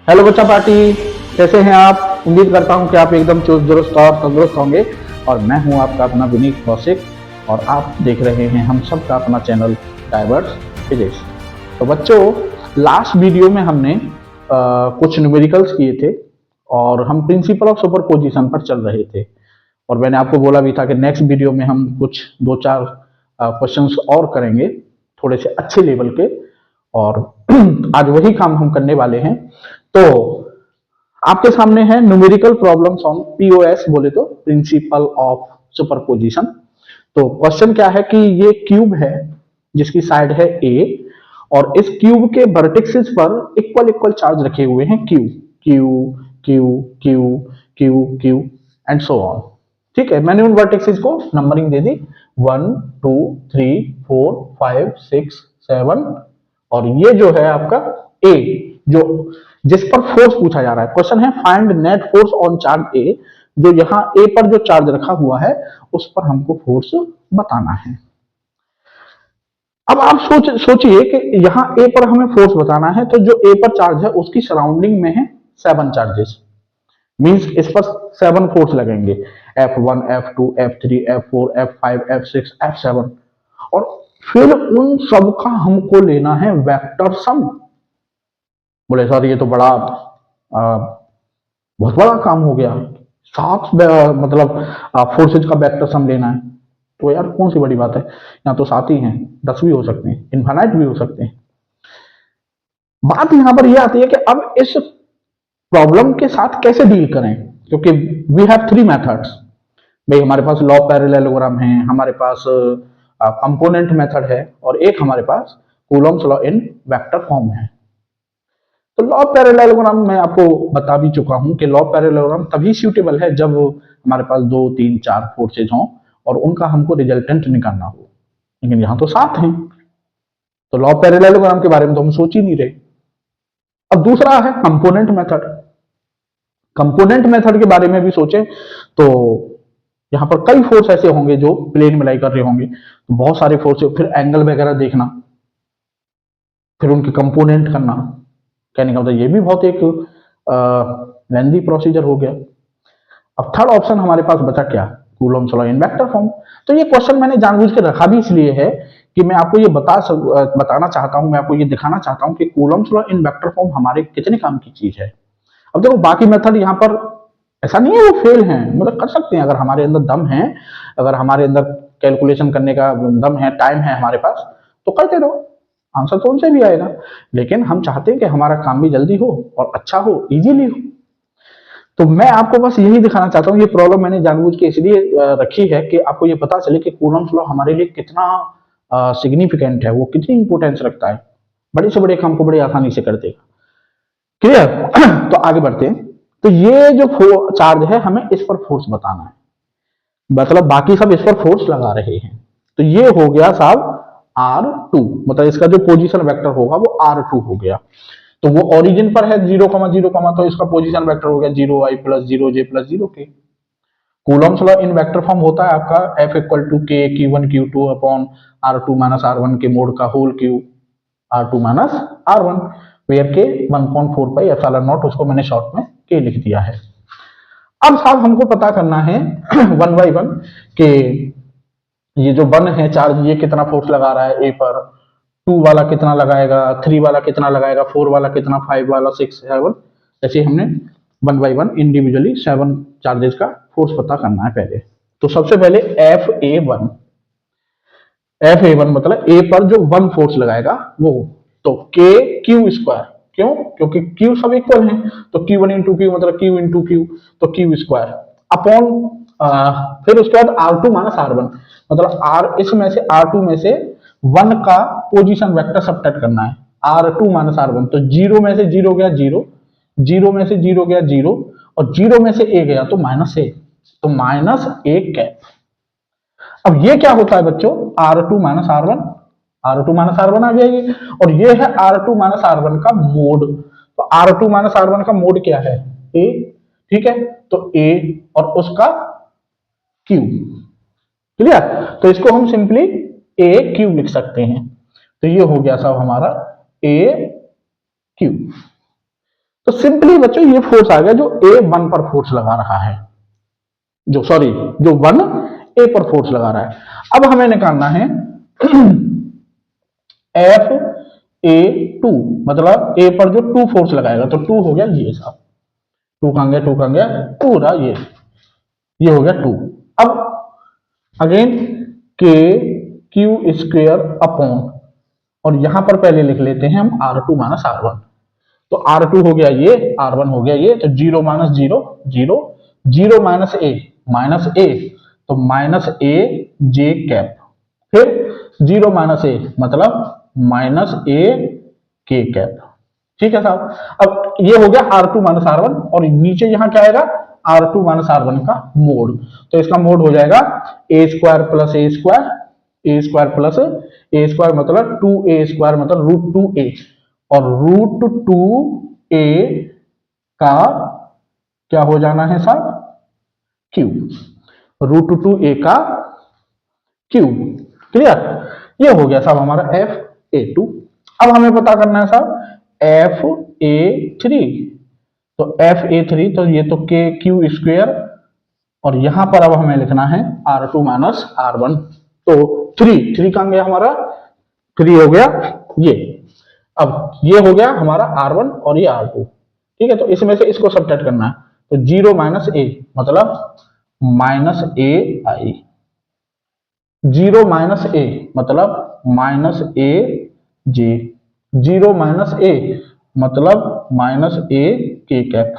Hello बच्चा party, कैसे हैं आप? उम्मीद करता हूं कि आप एकदम चुस्त दुरुस्त और तंदुरुस्त होंगे। और मैं हूं आपका अपना विनीत कौशिक और आप देख रहे हैं हम सब का अपना चैनल डाइवर्स फिजिक्स। तो बच्चों, लास्ट वीडियो में हमने कुछ न्यूमेरिकल्स किए थे और हम प्रिंसिपल ऑफ सुपरपोजिशन पर चल रहे थे। और मैंने आपको बोला भी था कि नेक्स्ट वीडियो में हम कुछ दो चार क्वेश्चंस और करेंगे, थोड़े से अच्छे लेवल के। और आज वही काम हम करने वाले हैं। तो आपके सामने है न्यूमेरिकल प्रॉब्लम्स ऑन पीओएस, बोले तो प्रिंसिपल ऑफ सुपरपोजिशन। तो क्वेश्चन क्या है कि ये क्यूब है जिसकी साइड है ए, और इस क्यूब के वर्टेक्सेस पर इक्वल इक्वल चार्ज रखे हुए हैं Q Q Q Q Q Q and so on. ठीक है, मैंने उन वर्टेक्सेस को नंबरिंग दे दी 1 2 3 4 5 6 7। और ये जो है आपका ए, जो जिस पर फोर्स पूछा जा रहा है। क्वेश्चन है find net force on charge A, जो यहाँ ए पर जो चार्ज रखा हुआ है उस पर हमको फोर्स बताना है। अब आप सोचिए कि यहाँ ए पर हमें फोर्स बताना है, तो जो ए पर चार्ज है उसकी सराउंडिंग में है 7 चार्जेस, मींस इस पर 7 फोर्स लगेंगे। F1 F2 F3 F4 F5 F6 F7। और फिर उन सब का हमको लेना है वेक्टर सम। बोले सर ये तो बड़ा बहुत बड़ा काम हो गया, 7 मतलब फोर्सेज का वेक्टर सम लेना है। तो यार कौन सी बड़ी बात है, यहाँ तो 7 ही हैं, 10 भी हो सकते हैं, इन्फानाइट भी हो सकते हैं। बात यहां पर यह आती है कि अब इस प्रॉब्लम के साथ कैसे डील करें, क्योंकि वी हैव 3 मेथड्स। भाई हमारे पास लॉ पैरेललोग्राम है, हमारे पास कंपोनेंट मेथड है, और एक हमारे पास Coulomb's law in vector form है। तो लॉ पैरेललोग्राम मैं आपको बता भी चुका हूं कि लॉ पैरेललोग्राम तभी सूटेबल है जब हमारे पास 2 3 4 फोर्सेज हों और उनका हमको रिजल्टेंट निकालना हो। लेकिन यहां तो 7 हैं, तो लॉ पैरेललोग्राम के बारे में तो हम सोच ही नहीं रहे। अब दूसरा है कंपोनेंट मेथड। कंपोनेंट मेथड के बारे में भी सोचें तो यहां पर कई फोर्स ऐसे होंगे जो प्लेन में लाई कर रहे होंगे, तो बहुत सारे फोर्स, फिर एंगल वगैरह देखना, फिर उनके कंपोनेंट करना। कहने का मतलब ये भी बहुत एक लेंथी प्रोसीजर हो गया। अब थर्ड ऑप्शन हमारे पास बचा क्या, Coulomb's law in vector form. तो ये क्वेश्चन मैंने जानबूझ के रखा भी इसलिए है कि मैं आपको ये बताना चाहता हूं, मैं आपको ये दिखाना चाहता हूं कि Coulomb's law in vector form हमारे कितने काम की चीज है। अब देखो बाकी मेथड यहाँ पर ऐसा नहीं है वो फेल हैं, मतलब कर सकते हैं अगर हमारे अंदर दम है, अगर हमारे अंदर कैलकुलेशन करने का दम है, टाइम है हमारे पास, तो करते रहो, आंसर तो उनसे भी आएगा। लेकिन हम चाहते हैं कि हमारा काम भी जल्दी हो और अच्छा हो, इजीली हो। तो मैं आपको बस यही दिखाना चाहता हूँ, ये प्रॉब्लम मैंने जानबूझ के इसलिए रखी है कि आपको ये पता चले कि कूलॉम्स लॉ हमारे लिए कितना सिग्निफिकेंट है, वो कितनी इंपोर्टेंस रखता है, बड़े से बड़े काम को बड़ी आसानी से कर देगा। क्लियर? तो आगे बढ़ते हैं। तो ये जो चार्ज है हमें इस पर फोर्स बताना है, मतलब बाकी सब इस पर फोर्स लगा रहे हैं। तो ये हो गया साहब R2, मतलब इसका जो पोजीशन वेक्टर होगा वो R2 हो गया। तो वो ओरिजिन पर है 0,0, तो इसका पोजीशन वेक्टर हो गया 0i plus 0j plus 0k। Coulomb's law in vector form होता है आपका F equal to k Q1 Q2 upon R2 minus R1 के मोड का whole Q R2 minus R1, where के 1.4 पाई एप्सिलॉन नॉट, उसको मैंने शॉर्ट में k लिख दिया है। अब साहब हमको पता करना है 1 बाई 1 के ये जो 1 है चार्ज, ये कितना फोर्स लगा रहा है ए पर, 2 वाला कितना लगाएगा, 3 वाला कितना लगाएगा, 4 वाला कितना, 5 वाला, 6 7। ऐसे हमने 1 बाई 1 इंडिविजुअली 7 चार्जेस का फोर्स पता करना है पहले। तो सबसे पहले F A1 मतलब ए पर जो 1 फोर्स लगाएगा वो, तो के क्यू स्क्वायर, क्यों? क्योंकि क्यू सब इक्वल हैं, तो Q1 इंटू क्यू मतलब क्यू इंटू क्यू, तो क्यू स्क्वायर अपॉन फिर उसके बाद R2 माइनस R1, मतलब आर इसमें से R2 में से 1 का पोजीशन वेक्टर सबट्रैक्ट करना है, R2 माइनस R1। तो 0 में से 0 गया 0, 0 में से 0 गया 0, और 0 में से a गया तो माइनस a, तो माइनस a कैप। अब ये क्या होता है बच्चों, R2 minus R1, R2 minus R1 आ जाएगी, और ये है R2 माइनस R1 का मोड। तो R2 माइनस R1 का मोड क्या है, A, ठीक है, तो A और उसका Q। क्लियर? तो इसको हम सिंपली A Q लिख सकते हैं। तो ये हो गया साहब हमारा A Q। तो सिंपली बच्चों ये फोर्स आ गया जो A1 पर फोर्स लगा रहा है, जो 1 A पर फोर्स लगा रहा है। अब हमें निकालना है FA2, मतलब A पर जो 2 फोर्स लगाएगा, तो 2 हो गया ये साहब, 2 कहां गया, 2 कहां गया, 2 रहा ये हो गया 2। अब अगेन के क्यू स्क्वेयर अपॉन, और यहां पर पहले लिख लेते हैं हम R2 माइनस R1, तो R2 हो गया ये, R1 हो गया ये, तो 0 माइनस 0 0, 0 माइनस ए, तो माइनस ए जे कैप, फिर 0 माइनस ए मतलब माइनस ए के कैप। ठीक है साहब। अब ये हो गया R2 माइनस R1, और नीचे यहां क्या आएगा, R2 माइनस R1 का मोड, तो इसका मोड हो जाएगा ए स्क्वायर प्लस ए स्क्वायर, ए स्क्वायर प्लस ए स्क्वायर मतलब 2a² मतलब √2a, और √2a का क्या हो जाना है साहब, क्यूब, √2a का क्यूब। क्लियर, ये हो गया साहब हमारा FA2। अब हमें पता करना है साहब FA3, तो FA3 तो ये तो के क्यू स्क्वेयर, और यहां पर अब हमें लिखना है R2 माइनस R1, तो 3 कहां गया हमारा, 3 हो गया ये। अब ये हो गया हमारा R1 और ये R2, ठीक है, तो इसमें से इसको सबट्रैक्ट करना है, तो 0 माइनस ए मतलब माइनस ए आई, 0 माइनस ए मतलब माइनस ए जे, 0 माइनस ए मतलब माइनस ए के कैप।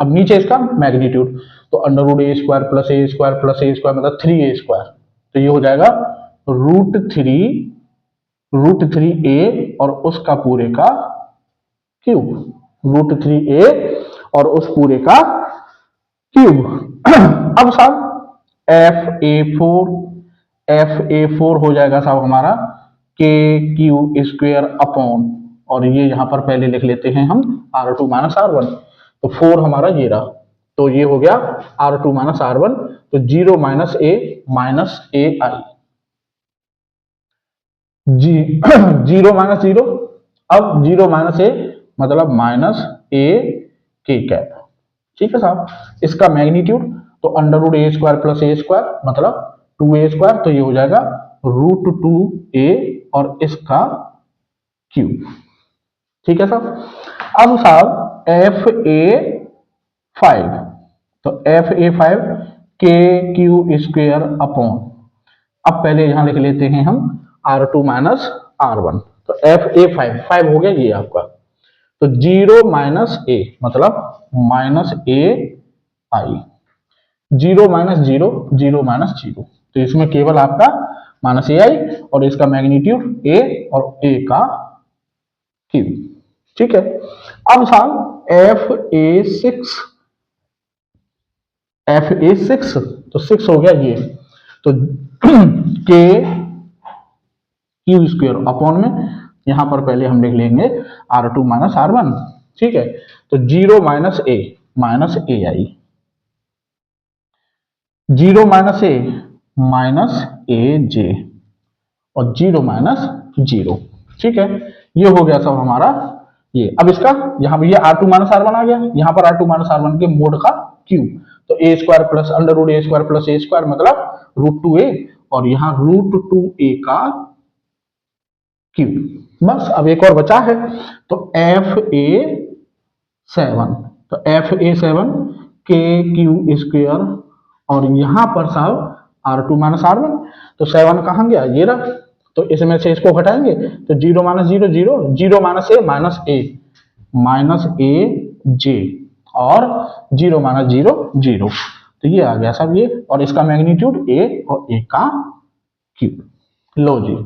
अब नीचे इसका मैग्नीट्यूड, तो अंडर रूट a² + a² मतलब 3a², तो ये हो जाएगा √3a और उसका पूरे का क्यूब, √3a और उस पूरे का क्यूब। अब साहब FA4 हो जाएगा साहब हमारा के क्यू स्क्वेयर अपॉन, और ये यहां पर पहले लिख लेते हैं हम R2 माइनस R1, तो 4 हमारा ये रहा, तो ये हो गया R2 माइनस R1, तो 0 माइनस ए आई, 0 माइनस 0, अब 0 माइनस ए मतलब माइनस ए के कैप। ठीक है साहब, इसका मैग्नीट्यूड तो अंडर रूट a² + a² मतलब 2a², तो ये हो जाएगा √2a और इसका क्यूब। ठीक है साहब। अब साहब FA5, तो FA5 के क्यू स्क्वेयर अपॉन, अब पहले यहां लिख लेते हैं हम R2 माइनस R1, तो FA5 5 हो गया ये आपका, तो 0 माइनस ए मतलब माइनस ए आई, 0 माइनस 0 0 माइनस 0, तो इसमें केवल आपका माइनस ए आई और इसका मैग्नीट्यूड ए और ए का क्यूब। ठीक है। अब साहब FA6 तो 6 हो गया ये, तो के क्यू स्क्वेयर अपॉन में यहां पर पहले हम लिख लेंगे R2 माइनस R1। ठीक है, तो 0 माइनस ए आई, 0 माइनस ए जे और 0 माइनस 0। ठीक है, ये हो गया सब हमारा ये। अब इसका यहाँ पे ये R2 माइनस R1 आ गया, यहाँ पर R2 माइनस R1 के मोड का क्यूब, तो a² plus under root a² + a² मतलब √2a और यहाँ √2a का क्यूब। बस अब एक और बचा है, तो FA7 के क्यू स्क्वेयर, और यहां पर साहब R2 माइनस R1, तो 7 कहां गया, ये रहा, तो इसमें से इसको घटाएंगे, तो 0 माइनस 0 0, 0 माइनस ए जे और 0 माइनस 0 0, तो ये आ गया साहब ये, और इसका मैग्नीट्यूड ए और ए का क्यूब। लो जी,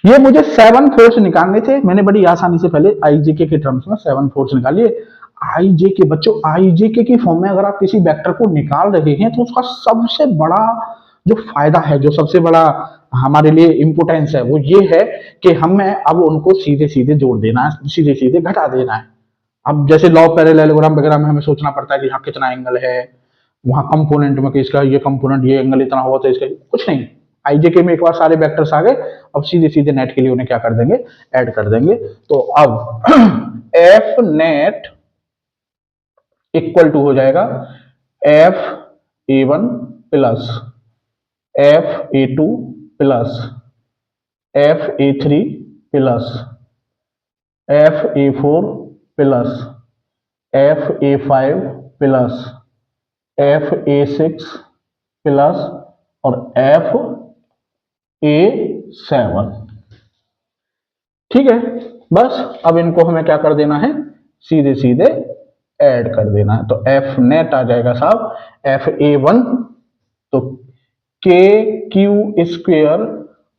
ये मुझे 7 फोर्स निकालने थे, मैंने बड़ी आसानी से पहले आईजेके के टर्म्स में 7 फोर्स निकालिए। आईजेके बच्चों, आईजेके की फॉर्म में अगर आप किसी वेक्टर को निकाल रहे हैं तो उसका सबसे बड़ा जो फायदा है, जो सबसे बड़ा हमारे लिए इंपोर्टेंस है, वो ये है कि हमें अब उनको सीधे सीधे जोड़ देना है, सीधे सीधे घटा देना है। अब जैसे लॉ पैरेललोग्राम वगैरह में हमें सोचना पड़ता है कि यहाँ कितना एंगल है, वहां कंपोनेंट में कि इसका ये कंपोनेंट ये एंगल इतना हुआ तो इसका कुछ नहीं। आईजेके में एक बार सारे वेक्टर्स आ गए, अब सीधे सीधे नेट के लिए उन्हें क्या कर देंगे, ऐड कर देंगे। तो अब एफ नेट इक्वल टू हो जाएगा F(A1) plus F(A2) plus F(A3) plus F(A4) plus F(A5) plus F(A6) plus और F(A7). ठीक है, बस अब इनको हमें क्या कर देना है, सीधे सीधे ऐड कर देना है। तो F नेट आ जाएगा साहब F(A1) तो KQ²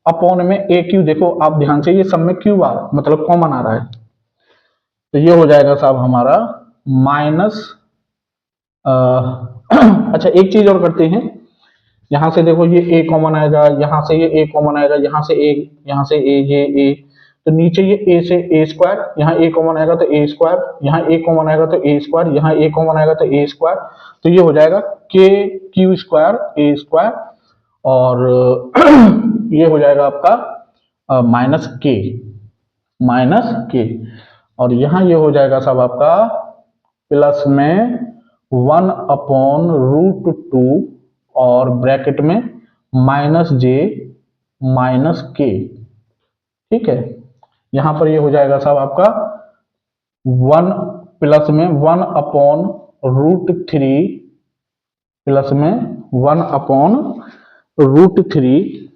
अपॉन में AQ, देखो आप ध्यान से, ये सब में Q मतलब कॉमन आ रहा है, तो ये हो जाएगा साहब हमारा माइनस अच्छा एक चीज और करते हैं, यहां से देखो ये A कॉमन आएगा, यहां से ये A कॉमन आएगा, यहां से A, यहां से A, ये A, तो नीचे ये A से A², यहाँ A कॉमन आएगा तो A², यहाँ A कॉमन आएगा तो A², यहाँ A कॉमन आएगा तो A², तो ये हो जाएगा KQ² A², और ये हो जाएगा आपका माइनस के, और यहाँ ये हो जाएगा साहब आपका प्लस में 1/√2 और ब्रैकेट में -j -k। ठीक है, यहां पर ये हो जाएगा साहब आपका 1 प्लस में 1/√3 प्लस में 1/√3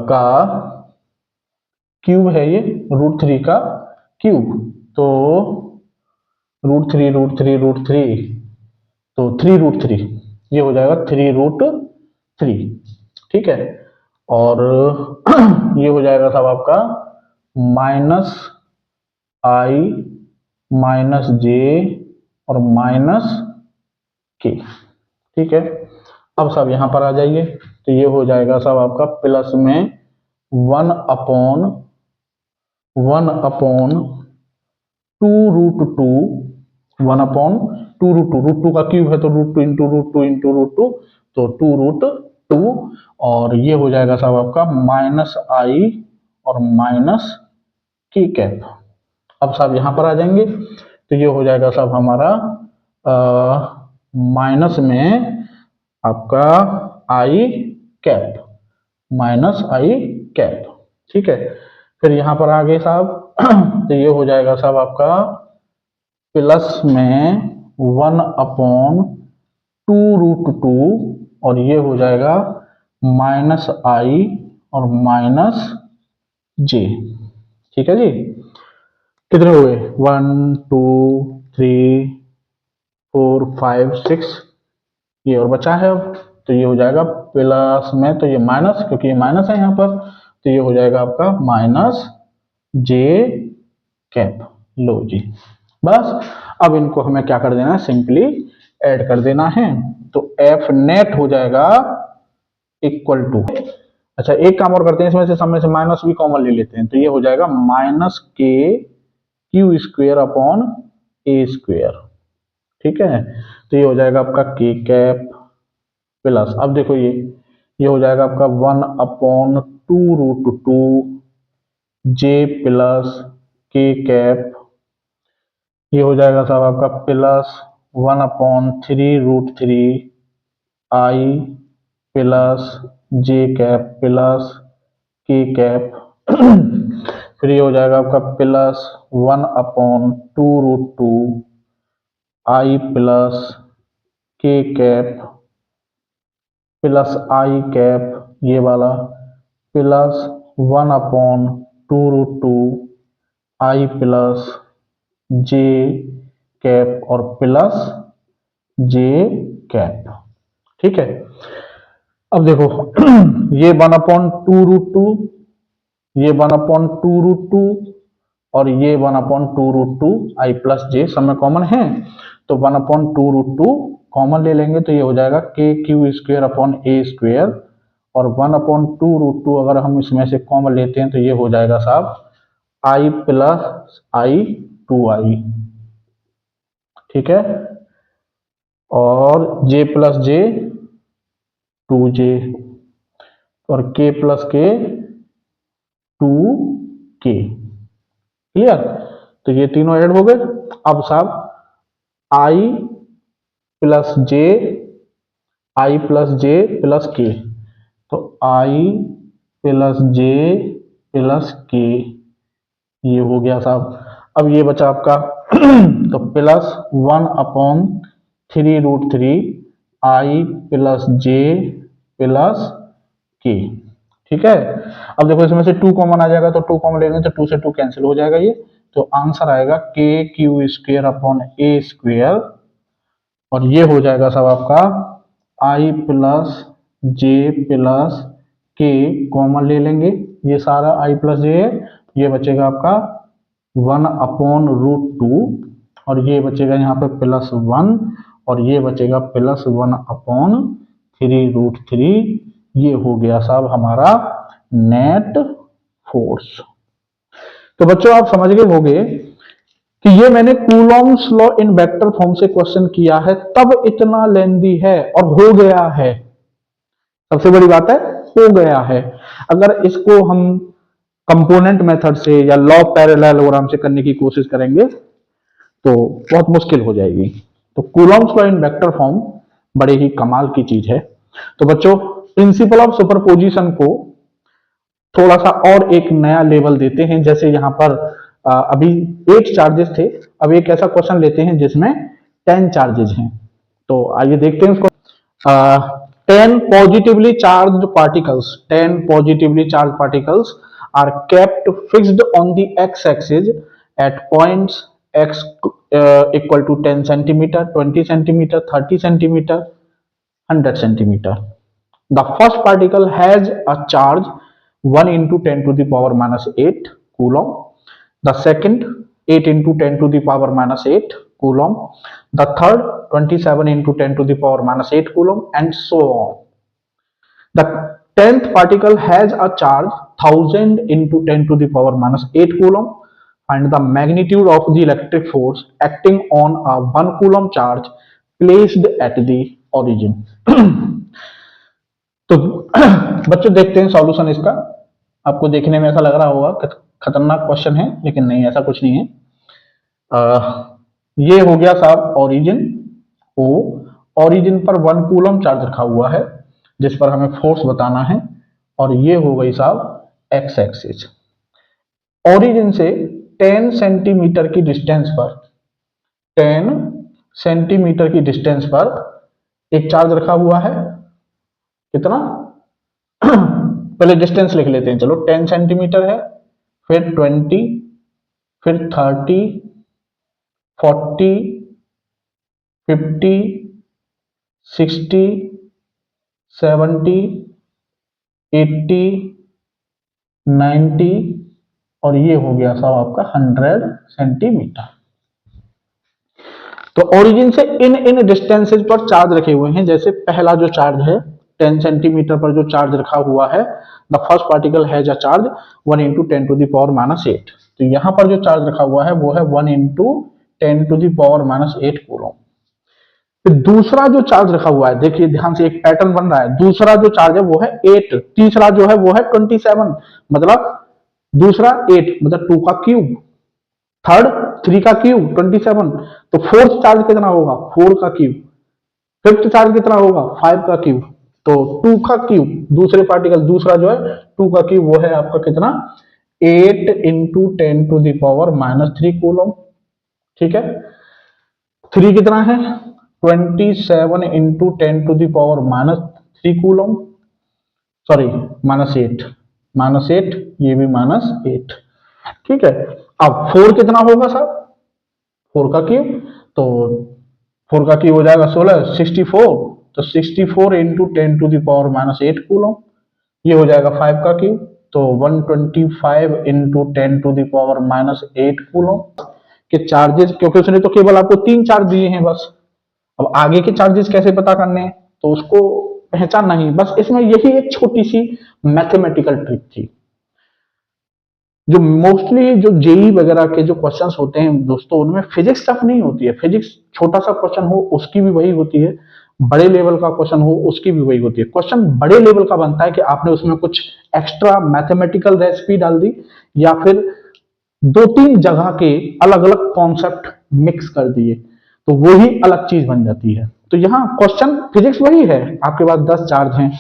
का क्यूब है, ये √3 का क्यूब, तो √3 तो 3√3, ये हो जाएगा 3√3। ठीक है, और ये हो जाएगा साहब आपका -i -j और -k। ठीक है, अब साहब यहां पर आ जाइए, तो ये हो जाएगा साहब आपका प्लस में 1/2√2, 1/2√2, √2 का क्यूब है तो √2 इंटू √2 इंटू √2, तो 2√2, और ये हो जाएगा साहब आपका -i और -k। अब साहब यहां पर आ जाएंगे, तो ये हो जाएगा साहब हमारा माइनस में आपका -i। ठीक है, फिर यहां पर आ गए साहब, तो ये हो जाएगा साहब आपका प्लस में 1/2√2, और ये हो जाएगा -i और -j। ठीक है जी, कितने हुए, 1 2 3 4 5 6, ये और बचा है अब, तो ये हो जाएगा प्लस में, तो ये माइनस, क्योंकि ये माइनस है यहाँ पर, तो ये हो जाएगा आपका -j। लो जी, बस अब इनको हमें क्या कर देना है, सिंपली ऐड कर देना है, तो F नेट हो जाएगा इक्वल टू, अच्छा एक काम और करते हैं, इसमें से सब में से माइनस भी कॉमन ले लेते हैं, तो ये हो जाएगा -KQ² अपॉन A²। ठीक है, तो ये हो जाएगा आपका K प्लस, अब देखो ये हो जाएगा आपका 1/2√2 j प्लस K, ये हो जाएगा साहब आपका plus 1/3√3 i plus j plus K, फिर ये हो जाएगा आपका plus 1/2√2 i plus K plus i, ये वाला प्लस 1/2√2 i प्लस j और प्लस j। ठीक है, अब देखो ये 1/2√2, ये 1/2√2 और ये 1/2√2 i प्लस j सब में कॉमन है, तो 1/2√2 कॉमन ले लेंगे, तो ये हो जाएगा KQ² अपॉन A², और 1/2√2 अगर हम इसमें से कॉमन लेते हैं, तो ये हो जाएगा साहब i प्लस i 2i। ठीक है, और j प्लस j 2j, और k plus k 2k। Clear, तो ये तीनों ऐड हो गए। अब साहब आई प्लस जे, आई प्लस जे प्लस के, तो आई प्लस जे प्लस के, ये हो गया साहब। अब ये बचा आपका तो प्लस 1/3√3 आई प्लस जे प्लस के, ठीक है। अब देखो इसमें से 2 कॉमन आ जाएगा, तो 2 कॉमन लेंगे तो 2 से 2 कैंसिल हो जाएगा ये, तो आंसर आएगा के क्यू स्क्वेयर अपॉन ए स्क्वेयर, और ये हो जाएगा सब आपका आई प्लस जे प्लस के, कॉमन ले लेंगे, ये सारा आई प्लस जे है, ये बचेगा आपका 1/√2, और ये बचेगा यहाँ पे +1, और ये बचेगा +1/3√3, ये हो गया साहब हमारा नेट फोर्स। तो बच्चों आप समझ गए होंगे कि ये मैंने Coulomb's law in vector form से क्वेश्चन किया है, तब इतना लेंदी है और हो गया है। सबसे बड़ी बात है हो गया है। अगर इसको हम कंपोनेंट मेथड से या लॉ पैरेललोग्राम से करने की कोशिश करेंगे तो बहुत मुश्किल हो जाएगी। तो Coulomb's law in vector form बड़े ही कमाल की चीज है। तो बच्चों प्रिंसिपल ऑफ सुपरपोजिशन को थोड़ा सा और एक नया लेवल देते हैं। जैसे यहाँ पर अभी 8 चार्जेस थे, अब एक ऐसा क्वेश्चन लेते हैं जिसमें 10 चार्जेस हैं। तो आइए देखते हैं उसको। 10 positively charged particles, 10 positively charged particles are kept fixed on the x-axis at points x equal to 10 centimeter, 20 centimeter, 30 centimeter, 100 centimeter. The first particle has a charge 1 into 10 to the power minus 8 coulomb. The second 8 into 10 to the power minus 8 coulomb. The third 27 into 10 to the power minus 8 coulomb, and so on. The 10th particle has a charge 1000 into 10 to the power minus 8 coulomb. Find the magnitude of the electric force acting on a 1 coulomb charge placed at the origin. तो बच्चों देखते हैं solution इसका। आपको देखने में ऐसा लग रहा होगा खतरनाक क्वेश्चन है, लेकिन नहीं, ऐसा कुछ नहीं है। ये हो गया साहब ओरिजिन ओ, ओरिजिन पर 1 कूलम चार्ज रखा हुआ है जिस पर हमें फोर्स बताना है, और ये हो गई साहब एक्स एक्सिस। ओरिजिन से 10 सेंटीमीटर की डिस्टेंस पर, 10 सेंटीमीटर की डिस्टेंस पर एक चार्ज रखा हुआ है। कितना पहले डिस्टेंस लिख लेते हैं, चलो 10 सेंटीमीटर है, फिर 20, फिर 30, 40, 50, 60, 70, 80, 90, और ये हो गया साहब आपका 100 सेंटीमीटर। तो ओरिजिन से इन डिस्टेंसेज पर चार्ज रखे हुए हैं। जैसे पहला जो चार्ज है 10 सेंटीमीटर पर जो चार्ज रखा हुआ है, the first particle has a charge 1 into 10 to the power minus 8। तो यहां पर जो चार्ज रखा हुआ है वो है 1 into 10 to the power minus 8 coulomb. फिर दूसरा जो चार्ज रखा हुआ है, देखिए ध्यान से एक पैटर्न बन रहा है। दूसरा जो चार्ज है वो है 8, तीसरा जो है वो है 27, मतलब दूसरा 8 मतलब 2 का क्यूब, थर्ड 3 का क्यूब 27। तो फोर्थ चार्ज कितना होगा 4 का क्यूब, फिफ्थ चार्ज कितना होगा 5 का क्यूब, तो 2 का क्यूब दूसरे पार्टिकल, दूसरा जो है 2 का क्यूब वो है आपका कितना 8 into 10 to the power minus 3 coulomb. ठीक है, 3 कितना है 27 into 10 to the power minus 3 coulomb, sorry -8, ये भी -8। ठीक है, अब 4 कितना होगा साहब 4 का क्यूब, तो 4 का क्यूब हो जाएगा 16, 64, तो 64 into 10 to the power minus 8 coulomb. ये हो जाएगा 5 का क्यूब, तो 125 into 10 to the power minus 8 coulomb के चार्जेस, क्योंकि उसने तो केवल आपको 3 चार्ज दिए हैं बस। अब आगे के चार्जेस कैसे पता करने हैं तो उसको पहचानना ही, बस इसमें यही एक छोटी सी मैथमेटिकल ट्रिक थी। जो मोस्टली जो जेई वगैरह के जो क्वेश्चंस होते हैं दोस्तों, उनमें फिजिक्स टफ नहीं होती है। फिजिक्स छोटा सा क्वेश्चन हो उसकी भी वही होती है, बड़े लेवल का क्वेश्चन हो उसकी भी वही होती है। क्वेश्चन बड़े लेवल का बनता है कि आपने उसमें कुछ एक्स्ट्रा मैथमेटिकल रेसिपी डाल दी, या फिर 2-3 जगह के अलग अलग कॉन्सेप्ट मिक्स कर दिए। तो वो ही अलग चीज बन जाती है। तो यहाँ क्वेश्चन फिजिक्स वही है, आपके पास 10 चार्ज हैं,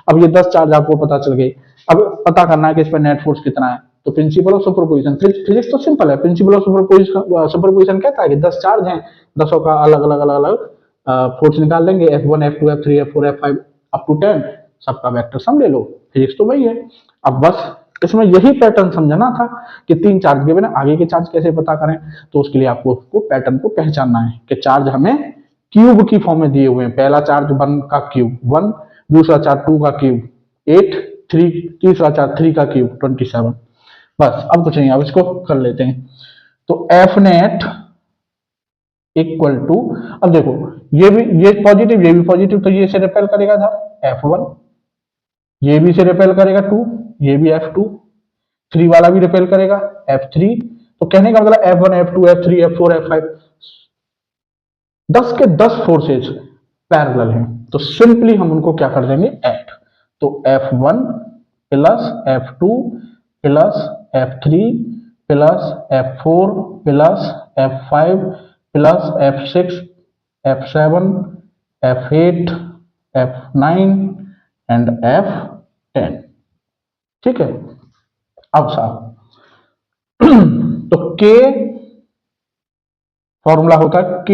अब ये 10 चार्ज आपको पता चल गए, अब पता करना है कि इस पर नेट फोर्स कितना है। तो प्रिंसिपल ऑफ सुपरपोजिशन, फिजिक्स तो सिंपल है, प्रिंसिपल ऑफ सुपरपोजिशन कहता है कि 10 चार्ज हैं, 10 का अलग अलग अलग अलग फोर्स निकाल लेंगे, F1 F2 F3 F4 F5 up to 10, सबका वेक्टर सम ले लो। फिजिक्स तो वही है। अब बस इसमें यही पैटर्न समझना था कि 3 चार्ज के बिना आगे के चार्ज कैसे पता करें। तो उसके लिए आपको पैटर्न को पहचानना है कि चार्ज हमें क्यूब की फॉर्म में दिए हुए हैं। पहला चार्ज 1 का क्यूब 1, दूसरा चार्ज 2 का क्यूब 8, 3 तीसरा चार्ज 3 का क्यूब 27। बस अब कुछ नहीं, अब इसको कर लेते हैं। तो एफ नेट इक्वल टू, अब देखो ये पॉजिटिव ये भी पॉजिटिव, तो ये से रिपेल करेगा था F1, ये भी से रिपेल करेगा 2, ये भी F2, 3 वाला भी रिपेल करेगा F3। तो कहने का मतलब F1 F2 F3 F4 F5 10 के 10 फोर्सेज पैरेलल हैं, तो सिंपली हम उनको क्या कर देंगे ऐड। तो F1 plus F2 plus F3 plus F4 plus F5 plus F6 F7 F8 F9 and F10। ठीक है। अब साहब तो K फॉर्मूला होता है K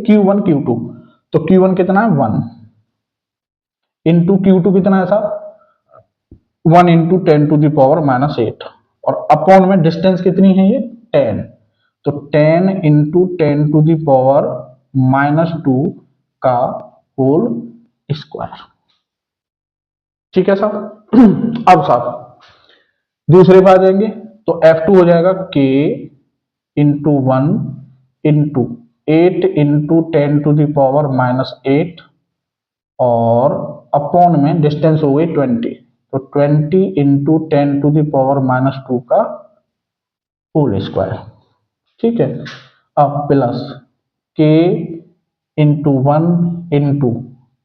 Q1 Q2, तो Q1 कितना है 1 इंटू Q2 कितना है साहब 1 इंटू 10 टू दावर -8, और अपॉन में डिस्टेंस कितनी है ये 10, तो 10 इंटू 10 टू दावर -2 का होल स्क्वायर। ठीक है साहब। अब साहब दूसरे पे आ जाएंगे, तो F2 हो जाएगा K into 1 into 8 into 10 to the power -8, और अपॉन में डिस्टेंस हो गई 20, तो 20 इंटू 10 टू दावर -2 का होल स्क्वायर। ठीक है। अब plus K into 1 into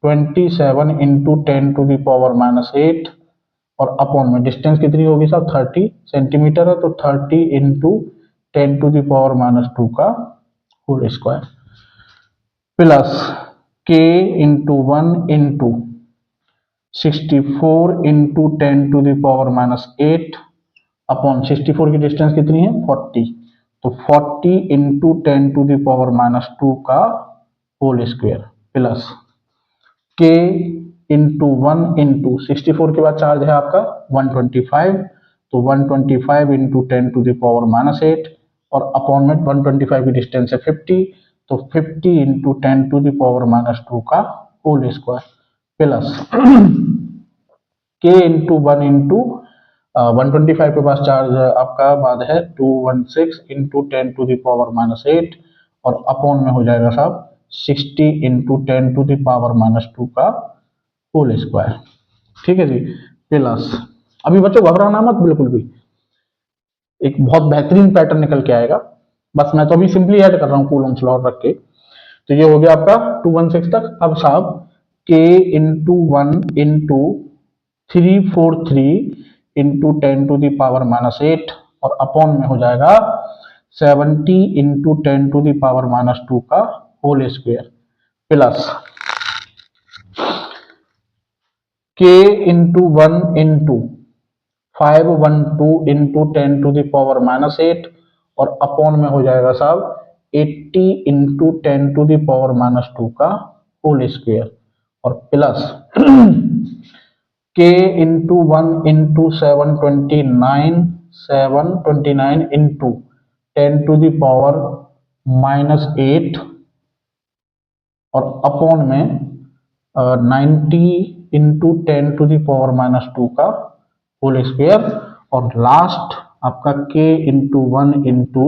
27 into 10 to the power -8, और अपॉन में डिस्टेंस कितनी होगी साहब 30 सेंटीमीटर है, तो 30 इंटू 10 टू दावर -2 का whole square, plus K into 1 into 64 into 10 to the power -8 upon 64 की डिस्टेंस कितनी है 40, तो 40 इंटू 10 टू दावर -2 का whole square, plus K into 1 into 64 के बाद चार्ज है आपका 125, तो 125 इंटू 10 टू दावर -8, और अपॉन में 125 की डिस्टेंस है 50, तो 50 इंटू 10 टू दावर -2 का whole square, plus K into 1 into 125 के पास चार्ज आपका बाद है 216 इंटू 10 टू दावर -8, और अपॉन में हो जाएगा साहब 60 इंटू 10 टू दावर -2 का होल स्क्वायर। ठीक है जी। प्लस अभी बच्चों घबराना मत बिल्कुल भी, एक बहुत बेहतरीन पैटर्न निकल के आएगा, बस मैं तो अभी सिंपली ऐड कर रहा हूँ कूलम्स लॉ रख के। तो ये हो गया आपका 216 तक। अब साहब K into 1 into 343 into 10 to the power -8, और अपॉन में हो जाएगा 70 इंटू 10 टू दावर -2 का whole square, plus K into 1 into 512 into 10 to the power -8, और अपॉन में हो जाएगा साहब 80 इंटू 10 टू दावर -2 का होल स्क्वायर, और plus K into 1 into 729 into 10 to the power -8, और अपॉन में 90 इंटू 10 टू दावर -2 का होल स्क्वायर, और लास्ट आपका K into 1 into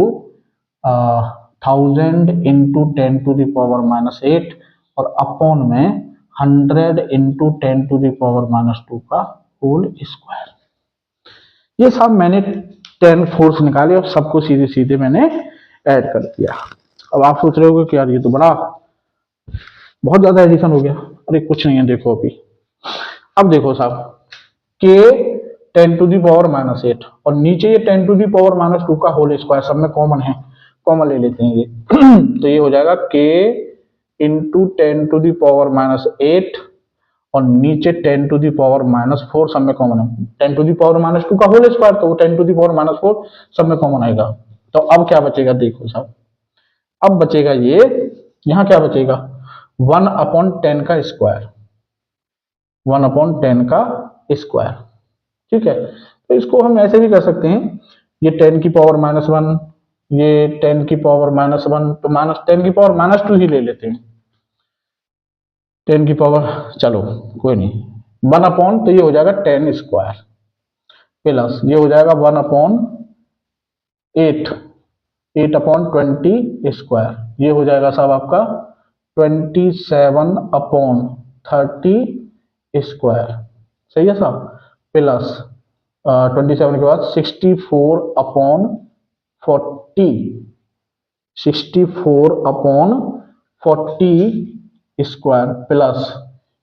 1000 into 10 to the power -8, और अपॉन में 100 इंटू 10 टू दावर -2 का होल स्क्वायर। ये सब मैंने 10 फोर्स निकाले और सबको सीधे सीधे मैंने ऐड कर दिया। अब आप सोच रहे होगे कि यार ये तो बड़ा बहुत ज्यादा एडिशन हो गया। अरे कुछ नहीं है, देखो अभी अब देखो साहब K 10 टू दावर -8, और नीचे ये 10 टू दावर -2 का होल स्क्वायर सब में कॉमन है, कॉमन ले लेते हैं ये तो ये हो जाएगा k इंटू 10⁻⁻8 और नीचे 10⁻⁻4 सब में कॉमन है। 10⁻⁻2 का होल स्क्वायर, तो 10⁻⁻4 सब में कॉमन आएगा। तो अब क्या बचेगा देखो साहब, अब बचेगा ये, यहां क्या बचेगा 1/10 का स्क्वायर, 1/10 का स्क्वायर। ठीक है, तो इसको हम ऐसे भी कर सकते हैं, ये 10⁻⁻1, ये 10⁻⁻1, तो -10⁻⁻2 ही ले लेते हैं। 10 की पावर, चलो कोई नहीं, 1/, तो ये हो जाएगा 10 स्क्वायर प्लस ये हो जाएगा 1/8, 8/20 स्क्वायर, ये हो जाएगा साहब आपका 27/30 स्क्वायर। सही है साहब, प्लस 27 के बाद 64/40 स्क्वायर प्लस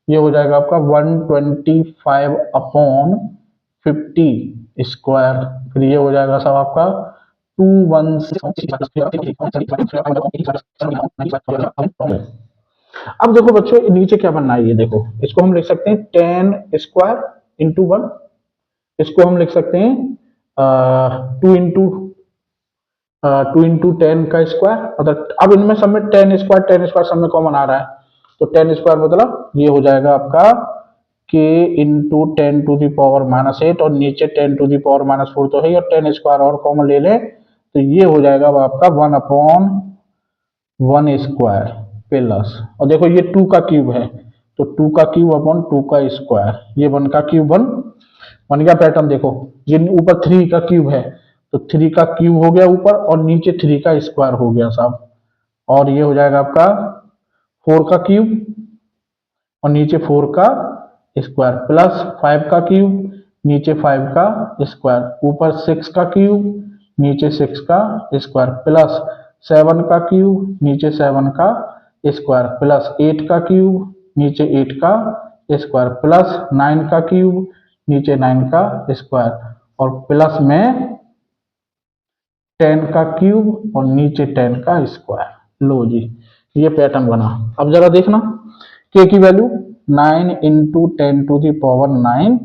ये हो जाएगा आपका 125/50 स्क्वायर, फिर ये हो जाएगा साहब आपका 216। अब देखो बच्चों नीचे क्या बनना है, ये देखो इसको हम लिख सकते हैं 10 स्क्वायर इंटू 1, इसको हम लिख सकते हैं 2 इंटू 10 का स्क्वायर, मतलब अब इनमें सब में 10 स्क्वायर सब में कॉमन आ रहा है, तो 10 स्क्वायर मतलब ये हो जाएगा आपका k इंटू 10⁻⁻8 और नीचे 10⁻⁻4 तो है, और 10 स्क्वायर और कॉमन ले लें तो ये हो जाएगा आपका 1/1 स्क्वायर प्लस, और देखो ये 2 का क्यूब है तो 2 का क्यूब अपॉन 2 का स्क्वायर, ये 1 का क्यूब बन गया पैटर्न। देखो ये ऊपर 3 का क्यूब है तो 3 का क्यूब हो गया ऊपर और नीचे 3 का स्क्वायर हो गया साहब, और ये हो जाएगा आपका 4 का क्यूब और नीचे 4 का स्क्वायर प्लस 5 का क्यूब नीचे 5 का स्क्वायर, ऊपर 6 का क्यूब नीचे 6 का स्क्वायर प्लस 7 का क्यूब नीचे 7 का स्क्वायर प्लस 8 का क्यूब नीचे 8 का स्क्वायर प्लस 9 का क्यूब नीचे 9 का स्क्वायर और प्लस में 10 का क्यूब और नीचे 10 का स्क्वायर। लो जी ये पैटर्न बना। अब जरा देखना k की वैल्यू 9 इंटू 10⁻9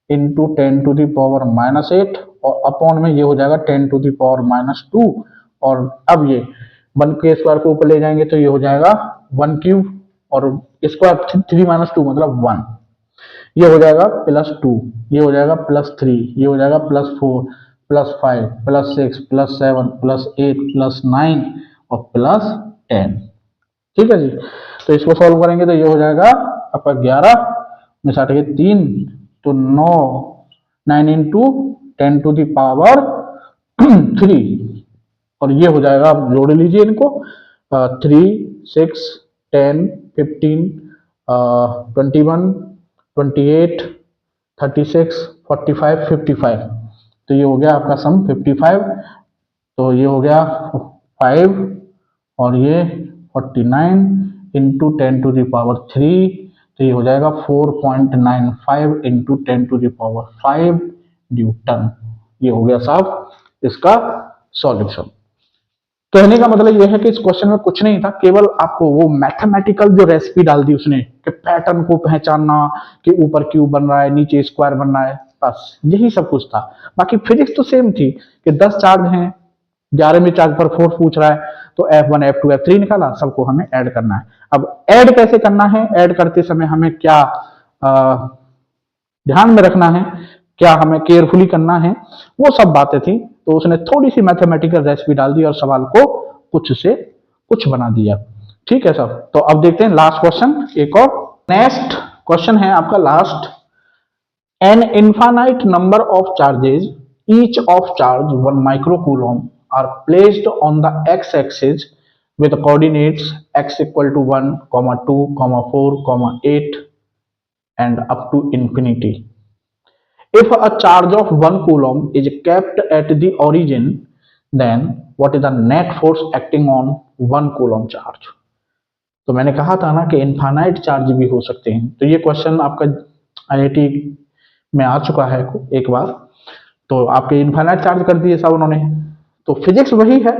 इंटू 10⁻⁻8 और अपॉन में ये हो जाएगा 10⁻⁻2 और अब ये 1 के स्क्वायर को ऊपर ले जाएंगे तो ये हो जाएगा 1 क्यूब और स्क्वायर 3 - 2 मतलब 1, ये हो जाएगा +2, ये हो जाएगा +3, ये हो जाएगा +4 +5 +6 +7 +8 +9 और +10। ठीक है जी, तो इसको सॉल्व करेंगे तो ये हो जाएगा आपका 11 में 60 के 3 तो 9 इंटू 10⁻3 और ये हो जाएगा, आप जोड़ लीजिए इनको 3 6 10 15 21 28 36 45 55, तो ये हो गया आपका सम 55, तो ये हो गया 5 और ये 49 इंटू 10⁻3, तो ये हो जाएगा 4.95 इंटू 10⁻5 न्यूटन। ये हो गया साहब इसका सॉल्यूशन। कहने का मतलब यह है कि इस क्वेश्चन में कुछ नहीं था, केवल आपको वो मैथमेटिकल जो रेसिपी डाल दी उसने कि पैटर्न को पहचानना कि ऊपर क्यूब बन रहा है नीचे स्क्वायर बन रहा है, बस यही सब कुछ था। बाकी फिजिक्स तो सेम थी कि 10 चार्ज हैं, 11 में चार्ज पर फोर्स पूछ रहा है तो F1 F2 F3 निकाला, सबको हमें ऐड करना है। अब ऐड कैसे करना है, ऐड करते समय हमें क्या ध्यान में रखना है, क्या हमें केयरफुली करना है, वो सब बातें थी। तो उसने थोड़ी सी मैथमेटिकल रेसिपी डाल दी और सवाल को कुछ से कुछ बना दिया। ठीक है सब, तो अब देखते हैं लास्ट क्वेश्चन, एक और नेक्स्ट क्वेश्चन है आपका last. An infinite number of charges each of charge 1 microcoulomb are placed on the x axis with coordinates x equal to 1, 2, 4, 8 and up to infinity. If a charge of 1 coulomb is kept at the origin, then what is the net force acting on 1 coulomb charge? तो मैंने कहा था ना कि infinite charge भी हो सकते हैं, तो ये क्वेश्चन आपका IIT में आ चुका है एक बार, तो आपके इनफाइनाइट चार्ज कर दिए साहब उन्होंने। तो फिजिक्स वही है,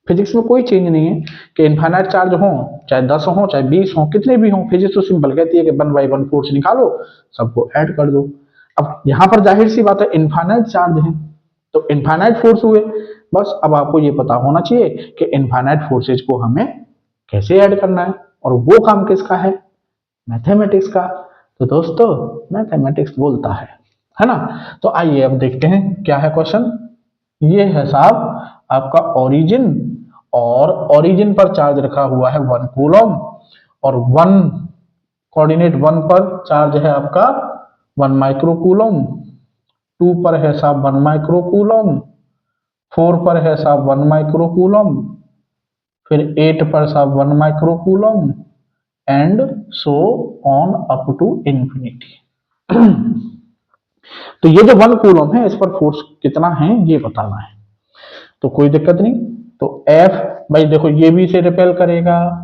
फिजिक्स में कोई चेंज नहीं है कि इनफाइनाइट चार्ज हो, चाहे 10 हो, चाहे 20 हो, कितने भी हो, फिजिक्स तो सिंपल कहती है कि 1/1 फोर्स निकालो, सबको ऐड कर दो। अब यहां पर जाहिर सी बात है इनफाइनाइट चार्ज है तो इनफाइनाइट फोर्स हुए। बस अब आपको ये पता होना चाहिए कि इनफाइनाइट फोर्सेज को हमें कैसे ऐड करना है, और वो काम किसका है? मैथमेटिक्स का। तो दोस्तों मैथमेटिक्स बोलता है ना। तो आइए अब देखते हैं क्या है क्वेश्चन। ये है साहब आपका ओरिजिन, और ओरिजिन पर चार्ज रखा हुआ है 1 कूलम, और 1 कोऑर्डिनेट 1 पर चार्ज है आपका 1 माइक्रो कूलम, 2 पर है साहब 1 माइक्रो कूलम, 4 पर है साहब 1 माइक्रो कूलम, फिर 8 पर साहब 1 microcoulomb, and so on up to infinity. तो ये जो 1 कूलम है इस पर फोर्स कितना है ये बताना है, तो कोई दिक्कत नहीं। तो F भाई देखो ये भी इसे रिपेल करेगा,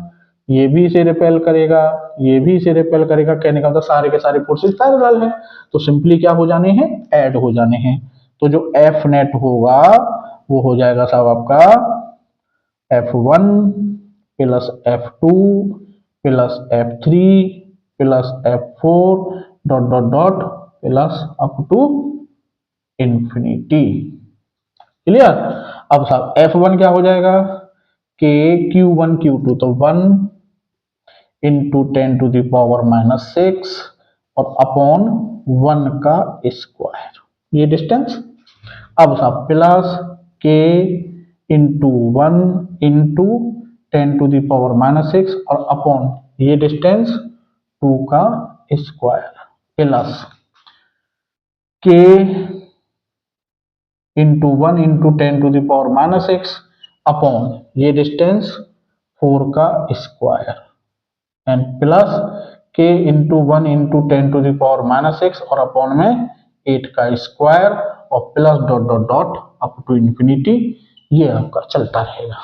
ये भी इसे रिपेल करेगा, ये भी इसे रिपेल करेगा, कहने का मतलब सारे के सारे फोर्सेस पैरेलल हैं, तो सिंपली क्या हो जाने हैं? ऐड हो जाने हैं। तो जो F नेट होगा वो हो जाएगा साहब आपका F1 plus F2 plus F3 plus F4 dot dot dot plus up to infinity. Clear? अब साहब F1 क्या हो जाएगा? के Q1 Q2, तो 1 इंटू 10⁻⁻6 और अपॉन 1 का स्क्वायर, ये डिस्टेंस। अब साहब प्लस के इंटू 1 इंटू 10⁻⁻6 और अपॉन ये डिस्टेंस 2 का square, plus k into 1 into 10⁻⁻6 upon ये डिस्टेंस 4 का square, and plus k into 1 into 10⁻⁻6 और अपॉन में 8 का स्क्वायर, और plus dot dot dot up to infinity, ये आपका चलता रहेगा।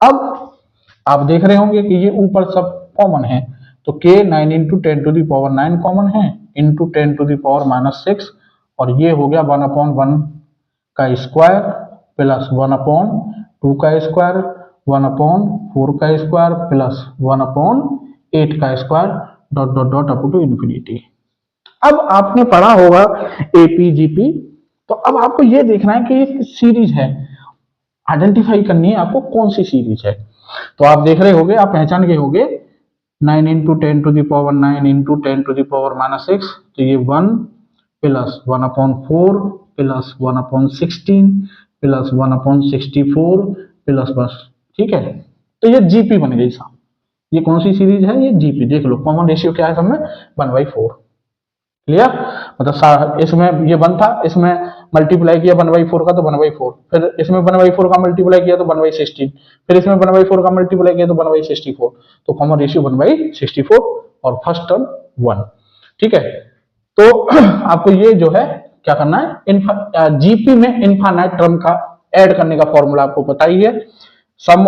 अब आप देख रहे होंगे कि ये ऊपर सब कॉमन है, तो के 9 इंटू 10⁻9 कॉमन है, इंटू 10⁻6, और ये हो गया 1/1 का स्क्वायर प्लस 1/2 का स्क्वायर, 1/4 का स्क्वायर प्लस 1/8 का square, dot dot dot up to infinity. अब आपने पढ़ा होगा एपीजीपी, तो अब आपको यह देखना है कि ये सीरीज है, आइडेंटिफाई करनी है आपको कौन सी सीरीज है। तो आप देख रहे होगे, आप पहचान गए होगे 9 इंटू 10⁻9 इंटू 10⁻6, तो ये 1 प्लस 1/4 प्लस 1/16 प्लस 1/64 प्लस, बस ठीक है। तो ये जीपी बन गई साहब। ये कौन सी सीरीज है? ये जीपी। देख लो कॉमन रेशियो क्या है सब में? 1/4। क्लियर? मतलब इसमें ये 1 था, इसमें मल्टीप्लाई किया 1/4 का तो 1/4, फिर इसमें 1/4 का मल्टीप्लाई किया तो 1/16, फिर इसमें 1/4 का मल्टीप्लाई किया तो 1/64, तो कॉमन रेशियो 1/64 और फर्स्ट टर्म 1। ठीक है, तो आपको ये जो है क्या करना है, जीपी में इनफाइनाइट टर्म का ऐड करने का फॉर्मूला आपको पता ही है, sum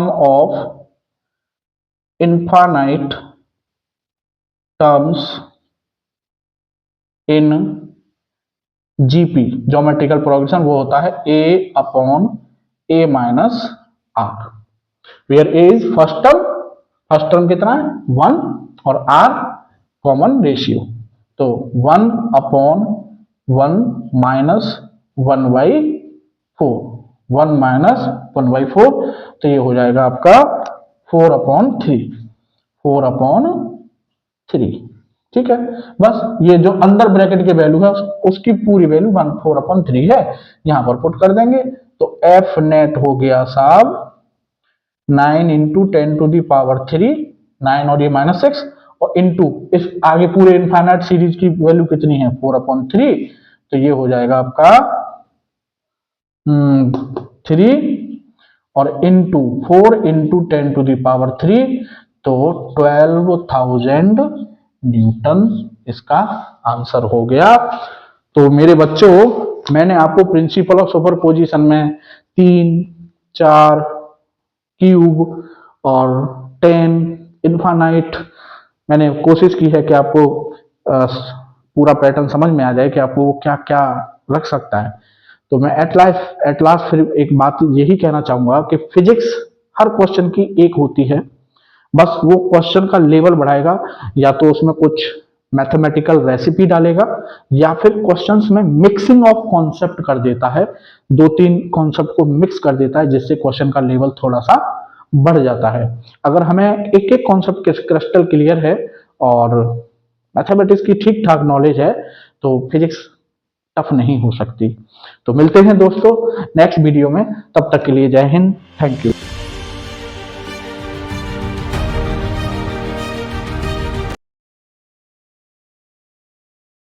of infinite terms in GP, geometrical progression, वो होता है a upon a minus r, where a is first term कितना है? 1, और r कॉमन रेशियो, तो 1/1 माइनस 1/4, 1 माइनस 1/4, तो ये हो जाएगा आपका 4/3, 4/3। ठीक है, बस ये जो अंदर ब्रैकेट की वैल्यू है उसकी पूरी वैल्यू 4/3 है, यहां पर पुट कर देंगे, तो एफ नेट हो गया साहब 9 इंटू 10⁻3, 9 और ये -6, और इंटू इस आगे पूरे इनफाइनाइट सीरीज की वैल्यू कितनी है? 4/3, तो ये हो जाएगा आपका 3, और इंटू 4 इंटू 10⁻3, तो 12,000 न्यूटन इसका आंसर हो गया। तो मेरे बच्चों, मैंने आपको प्रिंसिपल ऑफ सुपरपोजिशन में 3, 4, क्यूब और 10 इनफाइनाइट, मैंने कोशिश की है कि आपको पूरा पैटर्न समझ में आ जाए कि आपको क्या क्या रख सकता है। तो मैं एट लास्ट फिर एक बात यही कहना चाहूंगा कि फिजिक्स हर क्वेश्चन की एक होती है, बस वो क्वेश्चन का लेवल बढ़ाएगा, या तो उसमें कुछ मैथमेटिकल रेसिपी डालेगा या फिर क्वेश्चंस में मिक्सिंग ऑफ कॉन्सेप्ट कर देता है, दो तीन कॉन्सेप्ट को मिक्स कर देता है, जिससे क्वेश्चन का लेवल थोड़ा सा बढ़ जाता है। अगर हमें एक एक कॉन्सेप्ट क्रिस्टल क्लियर है और मैथमेटिक्स की ठीक ठाक नॉलेज है तो फिजिक्स टफ नहीं हो सकती। तो मिलते हैं दोस्तों नेक्स्ट वीडियो में, तब तक के लिए जय हिंद, थैंक यू।